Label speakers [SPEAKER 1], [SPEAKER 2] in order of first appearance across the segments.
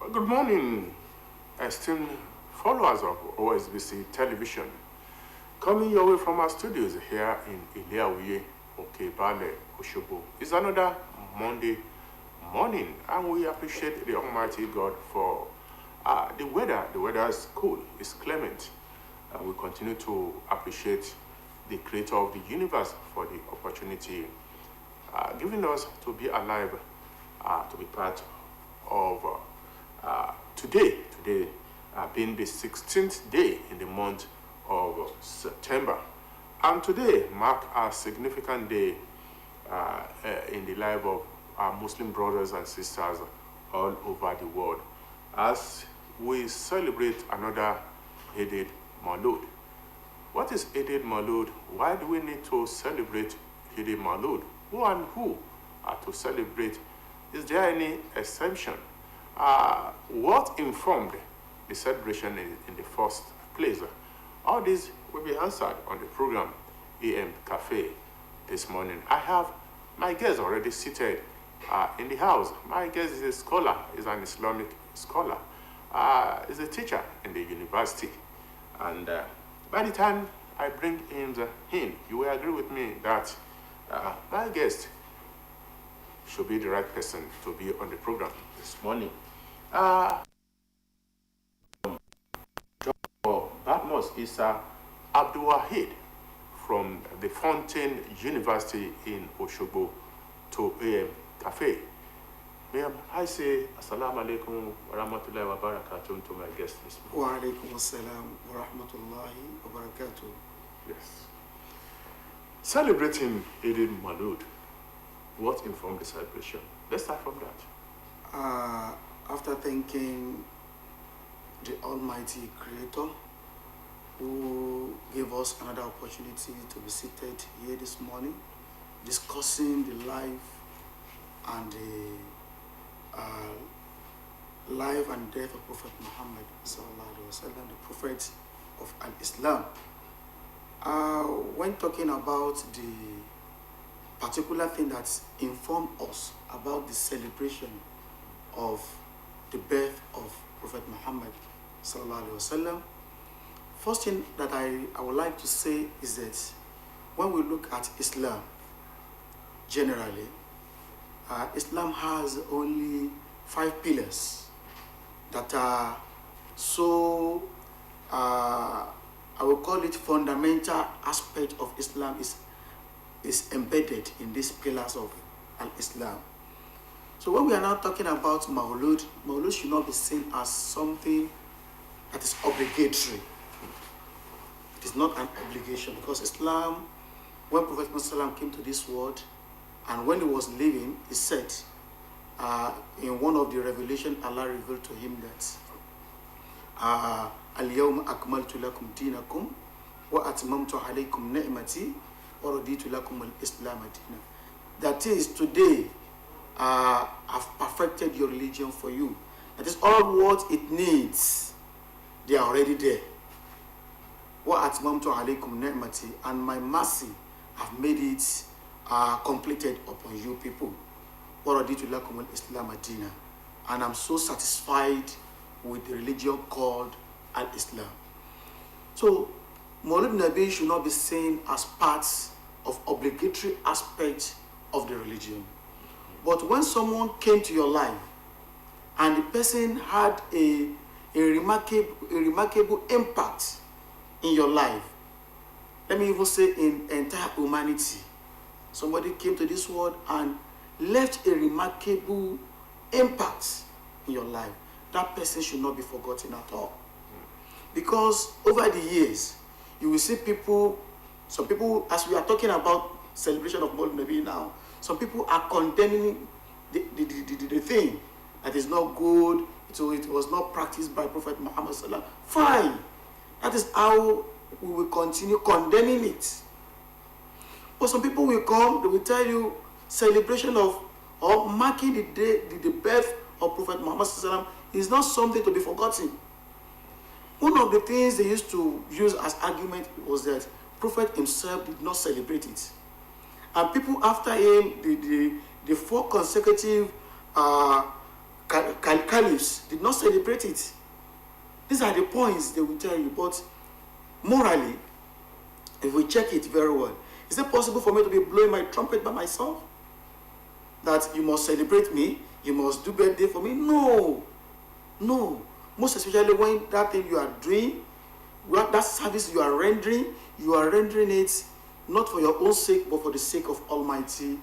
[SPEAKER 1] Good morning, esteemed followers of OSBC television. Coming your way from our studios here in Iliawiye, Okebale, Osogbo. It's another Monday morning, and we appreciate the Almighty God for the weather. The weather is cool, it's clement, and we continue to appreciate the Creator of the universe for the opportunity given us to be alive, to be part of today being the 16th day in the month of September. And today mark a significant day in the life of our Muslim brothers and sisters all over the world as we celebrate another Eid Maulud. What is Eid Maulud? Why do we need to celebrate Eid Maulud? Who and who are to celebrate? Is there any exemption? What informed the celebration in the first place? All these will be answered on the program AM Cafe this morning. I have my guest already seated in the house. My guest is a scholar, is an Islamic scholar, is a teacher in the university. And by the time I bring him in, you will agree with me that my guest should be the right person to be on the program this morning. Badmus is Abdul Wahid from the Fountain University in Osogbo to AM Cafe. Ma'am, I say Assalamu alaikum wa rahmatullahi wa barakatuh to my guest this morning.
[SPEAKER 2] Wa alaikum assalam wa rahmatullahi wa barakatuh.
[SPEAKER 1] Yes. Celebrating Eid Maulud, what informed the celebration? Let's start from that.
[SPEAKER 2] After thanking the Almighty Creator who gave us another opportunity to be seated here this morning, discussing the life and the life and death of Prophet Muhammad sallallahu alaihi wasallam, the Prophet of Islam. When talking about the particular thing that informed us about the celebration of the birth of Prophet Muhammad sallallahu alaihi wasallam, first thing that I would like to say is that when we look at Islam generally, Islam has only 5 pillars that are so I will call it fundamental aspect of Islam is embedded in these pillars of Al-Islam. So when we are now talking about Maulud, Maulud should not be seen as something that is obligatory. It is not an obligation because Islam, when Prophet Muhammad came to this world and when he was living, he said in one of the revelations Allah revealed to him that Al-yawma akmaltu lakum dinakum wa atmamtu alaykum ni'mati wa raditu lakum al-islam dinan. That is, today I've perfected your religion for you. That is all what it needs. They are already there. Wa atmamtu alaykum ni'mati, and my mercy I've made it completed upon you people. Wa raditu lakum al-islam dinan, and I'm so satisfied with the religion called Al-Islam. So Maulid Nabi should not be seen as parts of obligatory aspects of the religion. But when someone came to your life and the person had a remarkable impact in your life, let me even say in entire humanity, somebody came to this world and left a remarkable impact in your life, that person should not be forgotten at all. Because over the years, you will see people, some people, as we are talking about celebration of Maulid Nabi now, some people are condemning the thing that is not good, so it was not practiced by Prophet Muhammad sallallahu alaihi wasallam. Fine, that is how we will continue condemning it. But some people will come, they will tell you celebration of or marking the day, the birth of Prophet Muhammad sallallahu alaihi wasallam is not something to be forgotten. One of the things they used to use as argument was that Prophet himself did not celebrate it. And people after him, the 4 consecutive caliphs did not celebrate it. These are the points they will tell you. But morally, if we check it very well, is it possible for me to be blowing my trumpet by myself? That you must celebrate me, you must do birthday for me? No. No. Most especially when that thing you are doing, that service you are rendering it not for your own sake, but for the sake of Almighty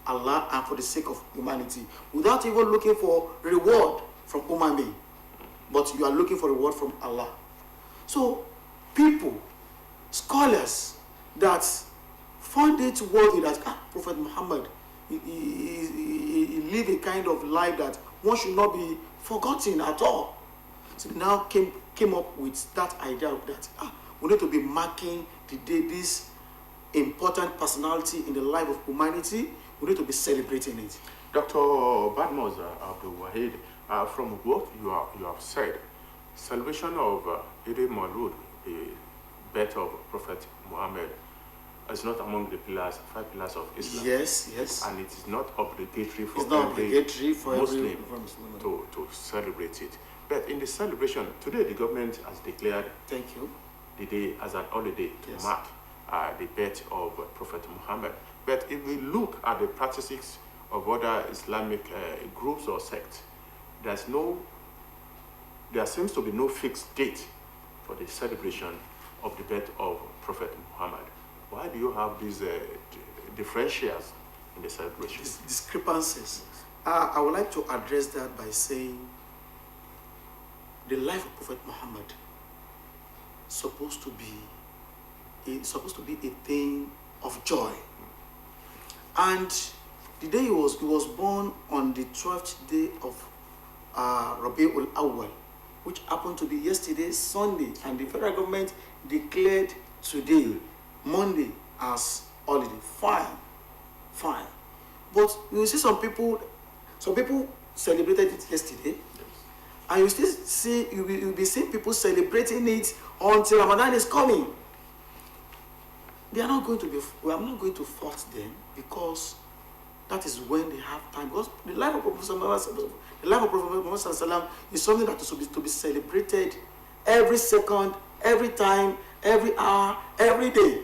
[SPEAKER 2] Allah and for the sake of humanity, without even looking for reward from human being, but you are looking for reward from Allah. So people, scholars that find it worthy that Prophet Muhammad he lived a kind of life that one should not be forgotten at all. So they now came up with that idea of that we need to be marking the day this important personality in the life of humanity. We need to be celebrating it.
[SPEAKER 1] Dr. Badmoz Abdul Wahid, from what you have said, celebration of Eid al-Maulud, the birth of Prophet Muhammad, is not among the 5 pillars of Islam.
[SPEAKER 2] Yes, yes.
[SPEAKER 1] And it is not obligatory for
[SPEAKER 2] every
[SPEAKER 1] Muslim to celebrate it. But in the celebration, today the government has declared the day as an holiday to mark the birth of Prophet Muhammad. But if we look at the practices of other Islamic groups or sects, there seems to be no fixed date for the celebration of the birth of Prophet Muhammad. Why do you have these differentials in the celebration?
[SPEAKER 2] Discrepancies. I would like to address that by saying the life of Prophet Muhammad is supposed to be a thing of joy. And the day he was born on the 12th day of Rabi'ul Awwal, which happened to be yesterday, Sunday, and the federal government declared today, Monday, as holiday. Fine. But you see some people celebrated it yesterday, and you'll be seeing people celebrating it until Ramadan is coming. We are not going to force them, because that is when they have time. Because the life of Prophet Muhammad is something that is to be celebrated every second, every time, every hour, every day,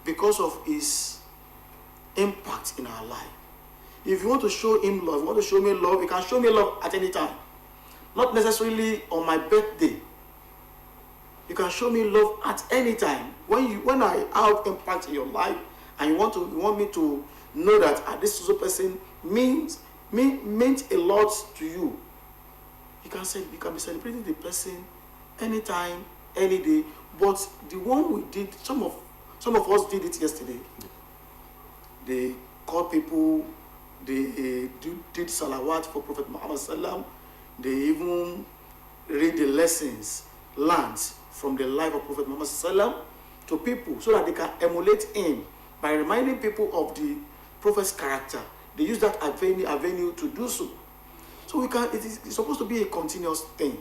[SPEAKER 2] because of his impact in our life. If you want to show him love, you want to show me love, you can show me love at any time. Not necessarily on my birthday. You can show me love at any time. When I have impact in your life, and you want me to know that this person meant a lot to you, you can be celebrating the person anytime, any day. But the one we did, some of us did it yesterday. They called people, they did salawat for Prophet Muhammad sallam. They even read the lessons learned from the life of Prophet Muhammad sallam to people, so that they can emulate him by reminding people of the Prophet's character. They use that avenue to do so. So it's supposed to be a continuous thing.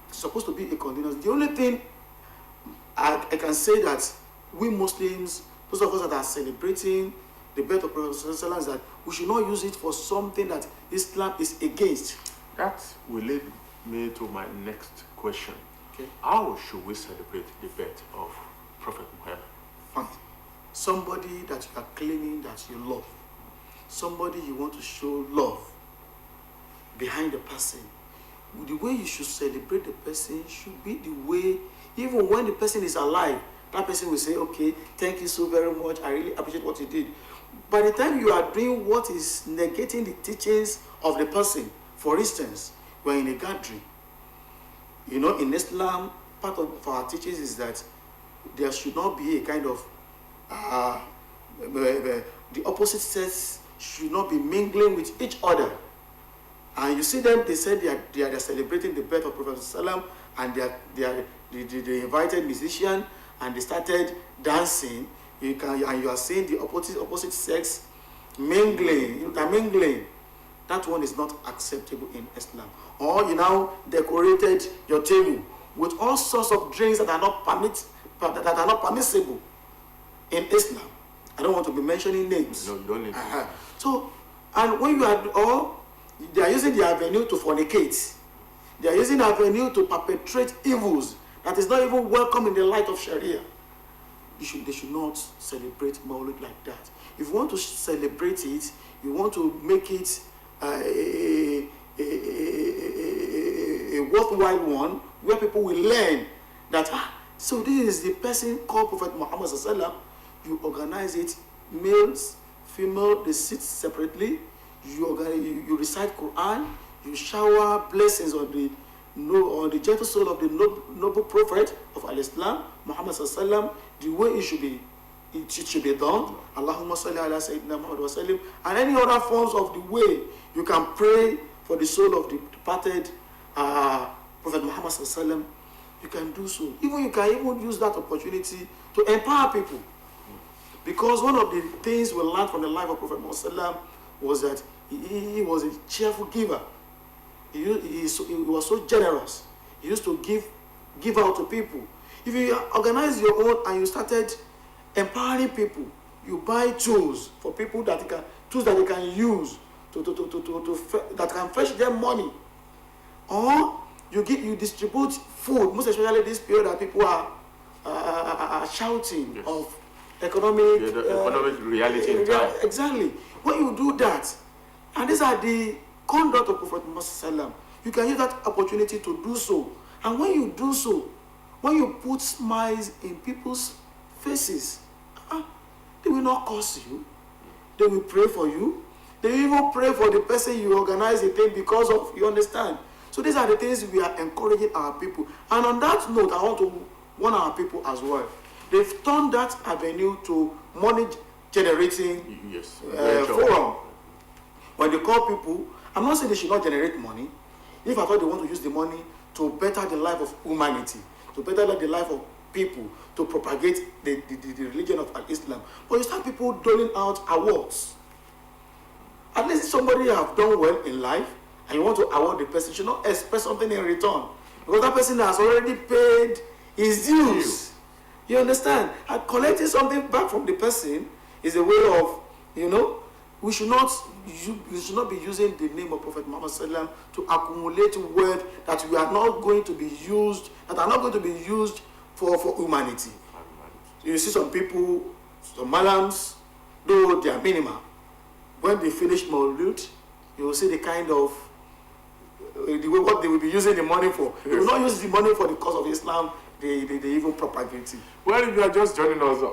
[SPEAKER 2] It's supposed to be a continuous. The only thing I can say that we Muslims, those of us that are celebrating the birth of Prophet sallam, is that we should not use it for something that Islam is against.
[SPEAKER 1] That will lead me to my next question.
[SPEAKER 2] Okay.
[SPEAKER 1] How should we celebrate the birth of Prophet Muhammad?
[SPEAKER 2] Fine. Somebody that you are claiming that you love, somebody you want to show love behind the person, the way you should celebrate the person should be the way, even when the person is alive, that person will say, okay, thank you so very much, I really appreciate what you did. By the time you are doing what is negating the teachings of the person, for instance, we're in a gathering. You know, in Islam, part of our teachings is that there should not be a kind of the opposite sex should not be mingling with each other. And you see them, they said they are celebrating the birth of Prophet Sallam, and they invited musicians, and they started dancing. You are seeing the opposite sex mingling, intermingling. That one is not acceptable in Islam. Or you now decorated your table with all sorts of drinks that are not permissible in Islam. I don't want to be mentioning names.
[SPEAKER 1] No, you don't need to.
[SPEAKER 2] So, and when you are, or They are using the avenue to fornicate. They are using the avenue to perpetrate evils that is not even welcome in the light of Sharia. They should not celebrate Maulud like that. If you want to celebrate it, you want to make it a worthwhile one, where people will learn that, so this is the person called Prophet Muhammad Sallallahu Alaihi Wasallam. You organize it, males, female, they sit separately. You recite Quran, you shower blessings on the gentle soul of the noble prophet of Al-Islam, Muhammad Sallallahu Alaihi Wasallam, the way it should be done. Allahumma salli ala Sayyidina Muhammad wa sallim, and any other forms of the way you can pray for the soul of the departed Prophet Muhammad Sallallahu Alaihi Wasallam. You can do so. You can even use that opportunity to empower people. Because one of the things we learned from the life of Prophet Muhammad was that he was a cheerful giver. He was so generous. He used to give out to people. If you organize your own and you started empowering people, you buy tools for people that they can use that can fetch them money, or you distribute food, most especially this period that people are shouting, yes, of economic
[SPEAKER 1] reality in town.
[SPEAKER 2] Exactly. When you do that, and these are the conduct of Prophet Muhammad, you can use that opportunity to do so. And when you do so, when you put smiles in people's faces, they will not curse you. They will pray for you. They will even pray for the person you organize the thing because of, you understand. So these are the things we are encouraging our people. And on that note, I want to warn our people as well. They've turned that avenue to money generating,
[SPEAKER 1] yes,
[SPEAKER 2] forum. When they call people, I'm not saying they should not generate money. If I thought they want to use the money to better the life of humanity, to better the life of people, to propagate the religion of Islam. But you start people doling out awards. At least if somebody have done well in life and you want to award the person, you should not expect something in return. Because that person has already paid his dues. You understand? And collecting something back from the person is a way of, we should not be using the name of Prophet Muhammad Sallam to accumulate wealth that are not going to be used for humanity. You see some people, some malams, though they are minimal, when they finish Maulud, you will see the kind of what they will be using the money for. Yes. They will not use the money for the cause of Islam. They even propagate it.
[SPEAKER 1] Well, if you are just joining us,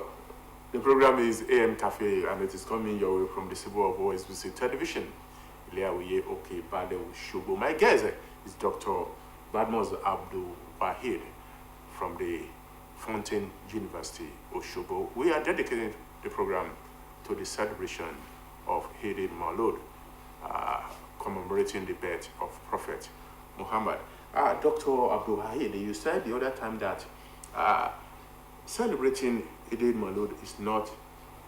[SPEAKER 1] the program is AM Cafe, and it is coming your way from the Civil of OSBC Television. My guest is Dr. Badmoz Abdul Wahid from the Fountain University, Osogbo. We are dedicating the program to the celebration of Eid al-Maulud, commemorating the birth of Prophet Muhammad. Dr. Abdul Wahid, you said the other time that celebrating Eid al-Maulud is not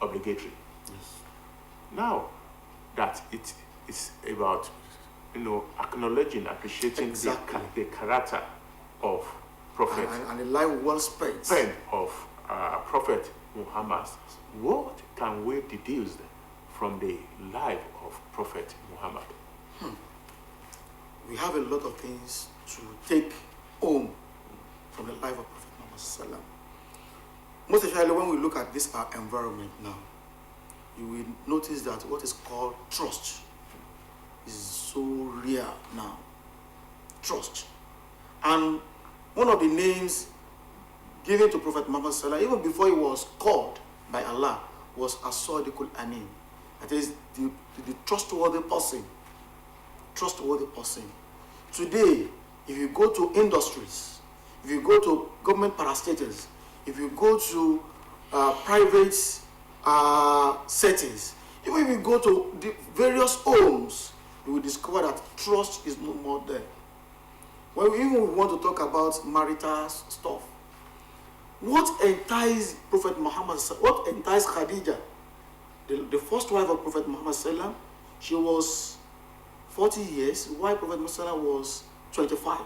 [SPEAKER 1] obligatory.
[SPEAKER 2] Yes.
[SPEAKER 1] Now that it is about acknowledging, appreciating exactly the character of Prophet
[SPEAKER 2] and the life well spent
[SPEAKER 1] of Prophet Muhammad, what can we deduce from the life of Prophet Muhammad?
[SPEAKER 2] We have a lot of things to take home from the life of Prophet Muhammad. Most especially when we look at this environment now, you will notice that what is called trust is so rare now. Trust. And one of the names given to Prophet Muhammad even before he was called by Allah was As-Sadiqul Amin. That is the trustworthy person. Trustworthy person. Today, if you go to industries, if you go to government parastatals, if you go to private settings, even if you go to the various homes, you will discover that trust is no more there. When we want to talk about marital stuff, what enticed Prophet Muhammad, what enticed Khadija, the first wife of Prophet Muhammad, she was 40 years, while Prophet Muhammad was 25.